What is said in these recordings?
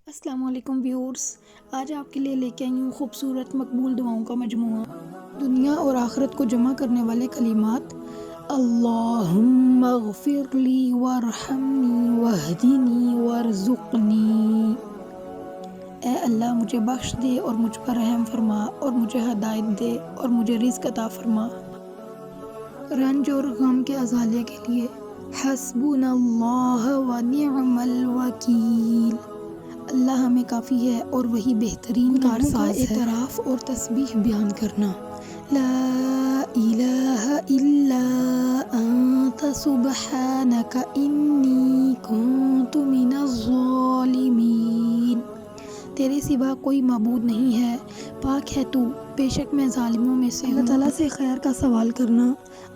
السلام علیکم ویورز، آج آپ کے لیے لے کے آئی ہوں خوبصورت مقبول دعاؤں کا مجموعہ۔ دنیا اور آخرت کو جمع کرنے والے کلمات: اللہم اغفر لی وارحمنی واہدنی وارزقنی۔ اے اللہ مجھے بخش دے اور مجھ پر رحم فرما اور مجھے ہدایت دے اور مجھے رزق عطا فرما۔ رنج اور غم کے ازالے کے لیے: حسبنا اللہ ونعم الوکیل۔ اللہ ہمیں کافی ہے اور وہی بہترین کارساز ہے۔ اعتراف اور تسبیح بیان کرنا: لا الہ الا انت سبحانک انی کنت من الظالمین۔ تیرے سوا کوئی معبود نہیں ہے، پاک ہے تو، بے شک میں ظالموں میں سے ہوں۔ اللہ تعالیٰ سے خیر کا سوال کرنا: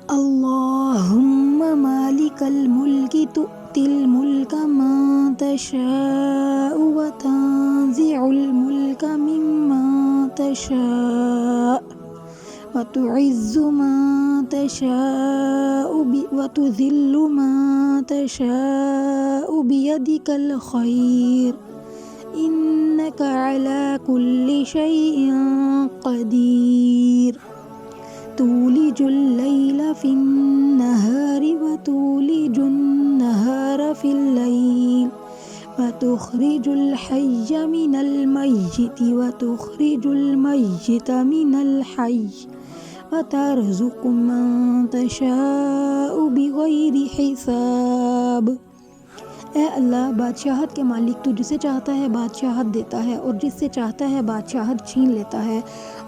اللہم مالک الملک تؤتی الملک من تشاء وتنزع الملک ممن تشاء وتعز من تشاء وتذل من تشاء بیدک الخیر انک علی کل شیء قدیر۔ تولج اللیل فی النہار وتولج النہار فی اللیل وتخرج الحی من المیت وتخرج المیت من الحی وترزق من تشاء بغیر حساب۔ اے اللہ، بادشاہت کے مالک، تو جسے چاہتا ہے بادشاہت دیتا ہے اور جس سے چاہتا ہے بادشاہت چھین لیتا ہے،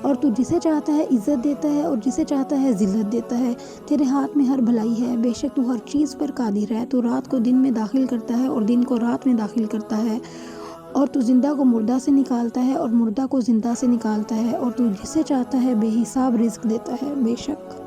اور تو جسے چاہتا ہے عزت دیتا ہے اور جسے چاہتا ہے ذلت دیتا ہے۔ تیرے ہاتھ میں ہر بھلائی ہے، بے شک تو ہر چیز پر قادر ہے۔ تو رات کو دن میں داخل کرتا ہے اور دن کو رات میں داخل کرتا ہے، اور تو زندہ کو مردہ سے نکالتا ہے اور مردہ کو زندہ سے نکالتا ہے، اور تو جسے چاہتا ہے بے حساب رزق دیتا ہے۔ بے شک